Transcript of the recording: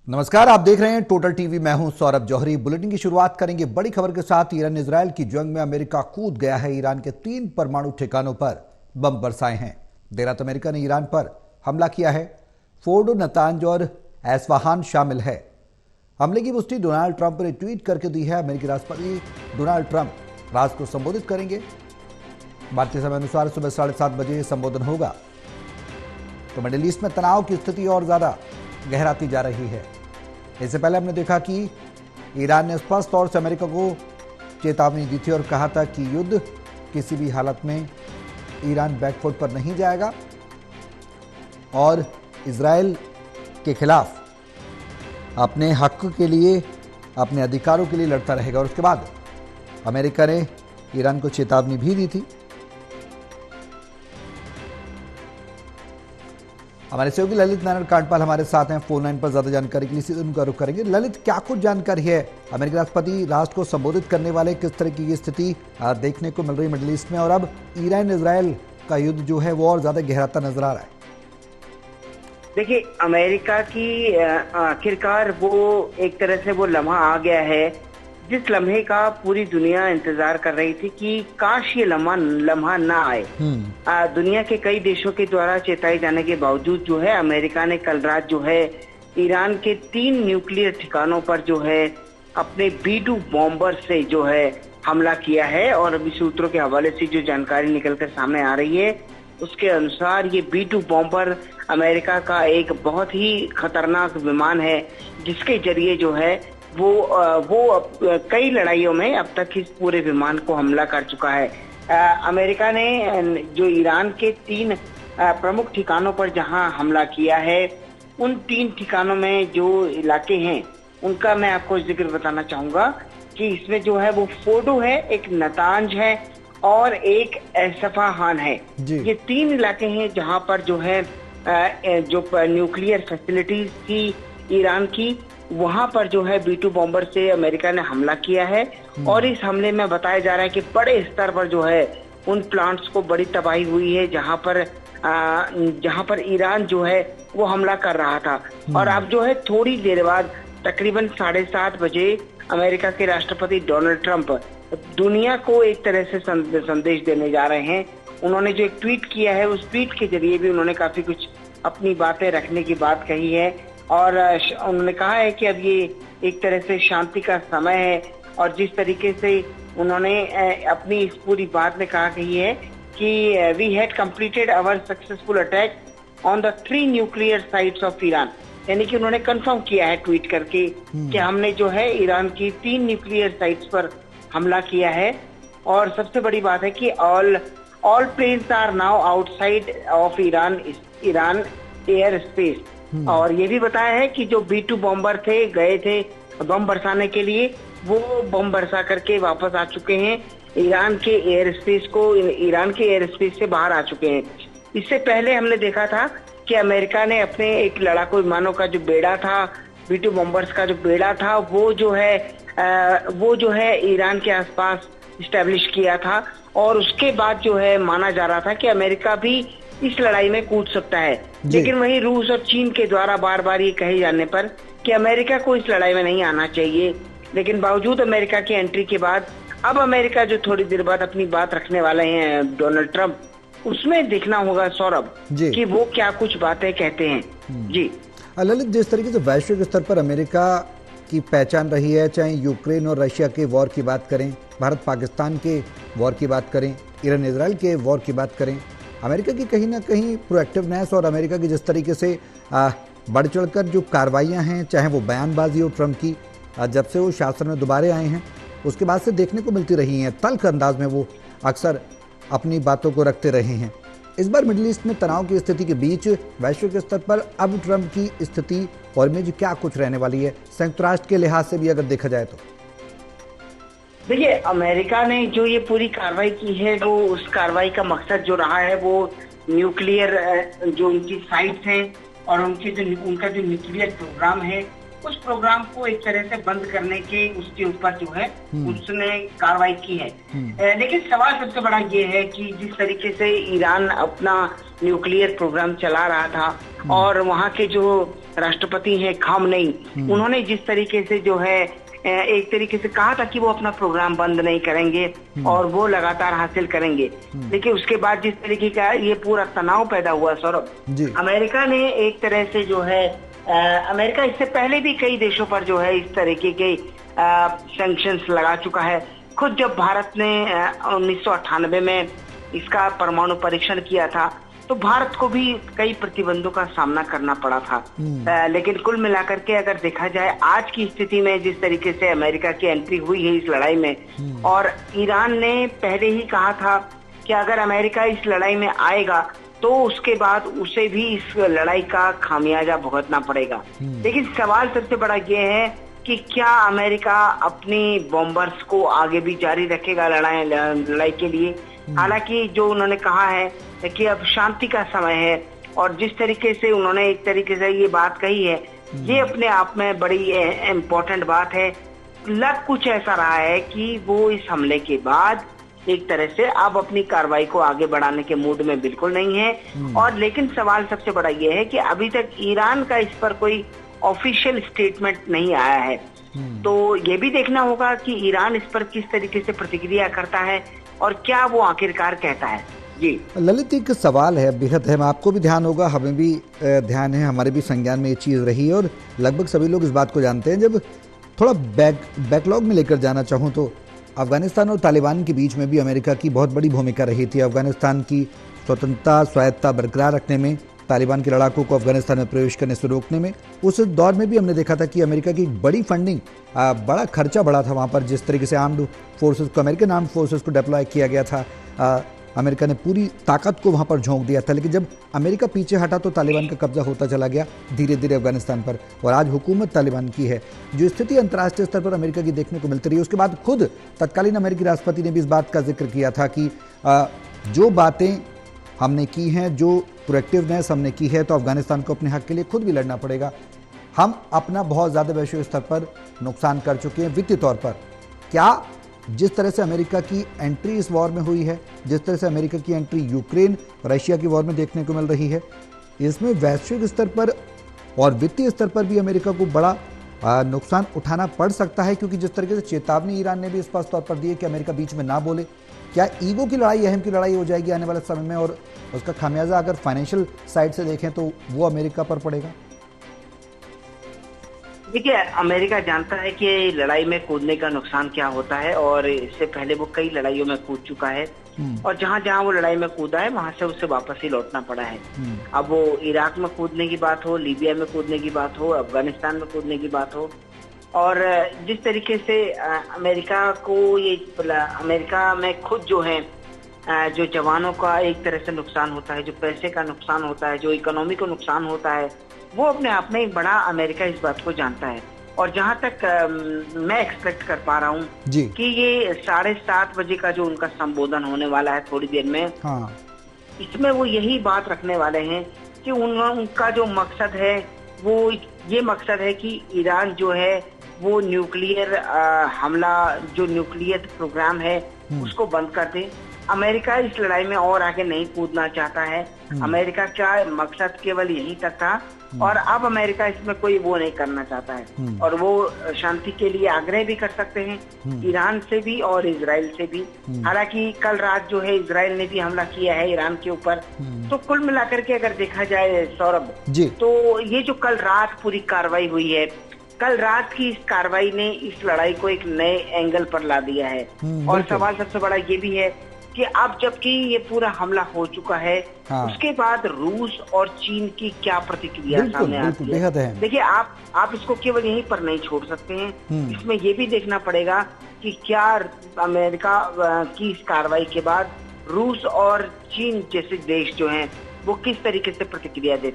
नमस्कार, आप देख रहे हैं टोटल टीवी। मैं हूं सौरभ जौहरी। बुलेटिन की शुरुआत करेंगे बड़ी खबर के साथ। ईरान इजरायल की जंग में अमेरिका कूद गया है। ईरान के 3 परमाणु ठिकानों पर बम बरसाए हैं। देर रात अमेरिका ने ईरान पर हमला किया है। फोर्डो, नतांज और एस्फहान शामिल है। हमले की पुष्टि डोनाल्ड ट्रंप ने ट्वीट करके दी है। अमेरिकी राष्ट्रपति डोनाल्ड ट्रंप राष्ट्र को संबोधित करेंगे। भारतीय समय अनुसार सुबह 7:30 बजे संबोधन होगा। तो मिडिल ईस्ट में तनाव की स्थिति और ज्यादा गहराती जा रही है। इससे पहले हमने देखा कि ईरान ने स्पष्ट तौर से अमेरिका को चेतावनी दी थी और कहा था कि युद्ध किसी भी हालत में ईरान बैकफुट पर नहीं जाएगा और इजरायल के खिलाफ अपने हक के लिए, अपने अधिकारों के लिए लड़ता रहेगा। और उसके बाद अमेरिका ने ईरान को चेतावनी भी दी थी। हमारे सहयोगी ललित नारायण कांडपाल हमारे साथ हैं फोन लाइन पर। ज्यादा जानकारी के लिए उनका रुख करेंगे। ललित, क्या कुछ जानकारी है? अमेरिकी राष्ट्रपति राष्ट्र को संबोधित करने वाले, किस तरह की स्थिति देखने को मिल रही मिडिल ईस्ट में, और अब ईरान इजरायल का युद्ध जो है वो और ज्यादा गहराता नजर आ रहा है। देखिए, अमेरिका की आखिरकार वो एक तरह से वो लम्हा आ गया है जिस लम्हे का पूरी दुनिया इंतजार कर रही थी कि काश ये लम्हा ना आए। दुनिया के कई देशों के द्वारा चेताए जाने के बावजूद जो है अमेरिका ने कल रात जो है ईरान के 3 न्यूक्लियर ठिकानों पर जो है अपने B-2 बॉम्बर से जो है हमला किया है। और अभी सूत्रों के हवाले से जो जानकारी निकलकर सामने आ रही है उसके अनुसार ये B-2 बॉम्बर अमेरिका का एक बहुत ही खतरनाक विमान है जिसके जरिए जो है वो कई लड़ाइयों में अब तक इस पूरे विमान को हमला कर चुका है। अमेरिका ने जो ईरान के 3 प्रमुख ठिकानों पर जहां हमला किया है, उन 3 ठिकानों में जो इलाके हैं उनका मैं आपको जिक्र बताना चाहूंगा कि इसमें जो है वो फोर्डो है, एक नतांज है और एक एस्फहान है। ये 3 इलाके हैं जहां पर जो है जो न्यूक्लियर फैसिलिटीज थी ईरान की, वहां पर जो है B-2 बॉम्बर से अमेरिका ने हमला किया है। और इस हमले में बताया जा रहा है कि बड़े स्तर पर जो है उन प्लांट्स को बड़ी तबाही हुई है जहां पर ईरान जो है वो हमला कर रहा था। और अब जो है थोड़ी देर बाद तकरीबन 7:30 बजे अमेरिका के राष्ट्रपति डोनाल्ड ट्रंप दुनिया को एक तरह से संदेश देने जा रहे हैं। उन्होंने जो एक ट्वीट किया है उस ट्वीट के जरिए भी उन्होंने काफी कुछ अपनी बातें रखने की बात कही है। और उन्होंने कहा है कि अब ये एक तरह से शांति का समय है। और जिस तरीके से उन्होंने अपनी इस पूरी बात में कहा कही है कि we had completed our successful attack on the 3 nuclear sites of Iran, यानी कि उन्होंने कंफर्म किया है ट्वीट करके कि हमने जो है ईरान की 3 न्यूक्लियर साइट्स पर हमला किया है। और सबसे बड़ी बात है कि all planes are now outside of Iran air space. और ये भी बताया है कि जो B-2 बॉम्बर गए थे बम बरसाने के लिए, वो बम बरसा करके वापस आ चुके हैं ईरान के एयर स्पेस से बाहर आ चुके हैं। इससे पहले हमने देखा था कि अमेरिका ने अपने एक लड़ाकू विमानों का जो बेड़ा था, B-2 बॉम्बर्स का जो बेड़ा था, वो जो है ईरान के आसपास इस्टेब्लिश किया था। और उसके बाद जो है माना जा रहा था कि अमेरिका भी इस लड़ाई में कूद सकता है। लेकिन वहीं रूस और चीन के द्वारा बार बार ये कहे जाने पर कि अमेरिका को इस लड़ाई में नहीं आना चाहिए, लेकिन बावजूद अमेरिका की एंट्री के बाद अब अमेरिका जो थोड़ी देर बाद अपनी बात रखने वाले हैं डोनाल्ड ट्रंप, उसमें देखना होगा सौरभ कि वो क्या कुछ बातें कहते हैं। जी ललित, जिस तरीके से वैश्विक स्तर पर अमेरिका की पहचान रही है, चाहे यूक्रेन और रशिया के वॉर की बात करें, भारत पाकिस्तान के वॉर की बात करें, ईरान इजरायल के वॉर की बात करें, अमेरिका की कहीं ना कहीं प्रोएक्टिवनेस और अमेरिका की जिस तरीके से बढ़ चढ़कर जो कार्रवाइयां हैं, चाहे वो बयानबाजी हो ट्रंप की, जब से वो शासन में दोबारा आए हैं उसके बाद से देखने को मिलती रही हैं। तल्ख अंदाज में वो अक्सर अपनी बातों को रखते रहे हैं। इस बार मिडिल ईस्ट में तनाव की स्थिति के बीच वैश्विक स्तर पर अब ट्रंप की स्थिति और इमेज क्या कुछ रहने वाली है, संयुक्त राष्ट्र के लिहाज से भी अगर देखा जाए तो? देखिए, अमेरिका ने जो ये पूरी कार्रवाई की है, वो उस कार्रवाई का मकसद जो रहा है वो न्यूक्लियर जो उनकी साइट्स हैं और उनका जो न्यूक्लियर प्रोग्राम है, उस प्रोग्राम को एक तरह से बंद करने के उसके ऊपर जो है उसने कार्रवाई की है। लेकिन सवाल सबसे बड़ा ये है कि जिस तरीके से ईरान अपना न्यूक्लियर प्रोग्राम चला रहा था और वहाँ के जो राष्ट्रपति हैं खामनेई, उन्होंने जिस तरीके से जो है एक तरीके से कहा था कि वो अपना प्रोग्राम बंद नहीं करेंगे और वो लगातार हासिल करेंगे, लेकिन उसके बाद जिस तरीके का ये पूरा तनाव पैदा हुआ सौरभ, अमेरिका ने एक तरह से जो है अमेरिका इससे पहले भी कई देशों पर जो है इस तरीके के सैंक्शंस लगा चुका है। खुद जब भारत ने 1998 में इसका परमाणु परीक्षण किया था तो भारत को भी कई प्रतिबंधों का सामना करना पड़ा था। लेकिन कुल मिलाकर के अगर देखा जाए आज की स्थिति में जिस तरीके से अमेरिका की एंट्री हुई है इस लड़ाई में, और ईरान ने पहले ही कहा था कि अगर अमेरिका इस लड़ाई में आएगा तो उसके बाद उसे भी इस लड़ाई का खामियाजा भुगतना पड़ेगा। लेकिन सवाल सबसे बड़ा ये है कि क्या अमेरिका अपनी बॉम्बर्स को आगे भी जारी रखेगा लड़ाई के लिए। हालांकि जो उन्होंने कहा है कि अब शांति का समय है, और जिस तरीके से उन्होंने एक तरीके से ये बात कही है, ये अपने आप में बड़ी इम्पोर्टेंट बात है। लग कुछ ऐसा रहा है कि वो इस हमले के बाद एक तरह से अब अपनी कार्रवाई को आगे बढ़ाने के मूड में बिल्कुल नहीं है। और लेकिन सवाल सबसे बड़ा ये है कि अभी तक ईरान का इस पर कोई ऑफिशियल स्टेटमेंट नहीं आया है, तो ये भी देखना होगा कि ईरान इस पर किस तरीके से प्रतिक्रिया करता है और क्या वो आखिरकार कहता है। जी ललित, एक सवाल है बेहद है, आपको भी ध्यान होगा, हमें भी ध्यान है, हमारे भी संज्ञान में ये चीज़ रही है और लगभग सभी लोग इस बात को जानते हैं। जब थोड़ा बैकलॉग में लेकर जाना चाहूँ तो अफगानिस्तान और तालिबान के बीच में भी अमेरिका की बहुत बड़ी भूमिका रही थी। अफगानिस्तान की स्वतंत्रता स्वायत्तता बरकरार रखने में, तालिबान के लड़ाकों को अफगानिस्तान में प्रवेश करने से रोकने में, उस दौर में भी हमने देखा था कि अमेरिका की बड़ी फंडिंग, बड़ा खर्चा बढ़ा था वहाँ पर। जिस तरीके से आर्म्ड फोर्सेस को, अमेरिकन आर्म्ड फोर्सेस को डिप्लॉय किया गया था, अमेरिका ने पूरी ताकत को वहाँ पर झोंक दिया था। लेकिन जब अमेरिका पीछे हटा तो तालिबान का कब्जा होता चला गया धीरे धीरे अफगानिस्तान पर, और आज हुकूमत तालिबान की है। जो स्थिति अंतर्राष्ट्रीय स्तर पर अमेरिका की देखने को मिलती रही, उसके बाद खुद तत्कालीन अमेरिकी राष्ट्रपति ने भी इस बात का जिक्र किया था कि जो बातें हमने की हैं, जो प्रोएक्टिवनेस हमने की है, तो अफगानिस्तान को अपने हक के लिए खुद भी लड़ना पड़ेगा। हम अपना बहुत ज़्यादा वैश्विक स्तर पर नुकसान कर चुके हैं वित्तीय तौर पर। क्या जिस तरह से अमेरिका की एंट्री इस वॉर में हुई है, जिस तरह से अमेरिका की एंट्री यूक्रेन रशिया की वॉर में देखने को मिल रही है, इसमें वैश्विक स्तर पर और वित्तीय स्तर पर भी अमेरिका को बड़ा नुकसान उठाना पड़ सकता है, क्योंकि जिस तरीके से चेतावनी ईरान ने भी स्पष्ट तौर पर दी है कि अमेरिका बीच में ना बोले। क्या ईगो की लड़ाई, अहम की लड़ाई हो जाएगी आने वाले समय में, और उसका खामियाजा अगर फाइनेंशियल साइड से देखें तो वो अमेरिका पर पड़ेगा? देखिए, अमेरिका जानता है कि लड़ाई में कूदने का नुकसान क्या होता है, और इससे पहले वो कई लड़ाइयों में कूद चुका है, और जहां जहां वो लड़ाई में कूदा है वहां से उसे वापस ही लौटना पड़ा है। अब वो इराक में कूदने की बात हो, लीबिया में कूदने की बात हो, अफगानिस्तान में कूदने की बात हो, और जिस तरीके से अमेरिका को ये अमेरिका में खुद जो है जो जवानों का एक तरह से नुकसान होता है, जो पैसे का नुकसान होता है, जो इकोनॉमी को नुकसान होता है, वो अपने आप में एक बड़ा अमेरिका इस बात को जानता है। और जहां तक मैं एक्सपेक्ट कर पा रहा हूँ कि ये 7:30 बजे का जो उनका संबोधन होने वाला है थोड़ी देर में, इसमें वो यही बात रखने वाले हैं कि उनका जो मकसद है वो ये मकसद है कि ईरान जो है वो न्यूक्लियर हमला, जो न्यूक्लियर प्रोग्राम है उसको बंद कर दे। अमेरिका इस लड़ाई में और आगे नहीं कूदना चाहता है। अमेरिका का मकसद केवल यही तक था, और अब अमेरिका इसमें कोई वो नहीं करना चाहता है, और वो शांति के लिए आग्रह भी कर सकते हैं ईरान से भी और इजराइल से भी। हालांकि कल रात जो है इजराइल ने भी हमला किया है ईरान के ऊपर। तो कुल मिलाकर के अगर देखा जाए सौरभ, तो ये जो कल रात पूरी कार्रवाई हुई है, कल रात की इस कार्रवाई ने इस लड़ाई को एक नए एंगल पर ला दिया है। और सवाल सबसे बड़ा ये भी है कि अब जबकि ये पूरा हमला हो चुका है, उसके बाद रूस और चीन की क्या प्रतिक्रिया सामने आती है। देखिए, आप इसको केवल यहीं पर नहीं छोड़ सकते हैं, इसमें ये भी देखना पड़ेगा कि क्या अमेरिका की इस कार्रवाई के बाद रूस और चीन जैसे देश जो हैं वो किस तरीके से प्रतिक्रिया देते हैं।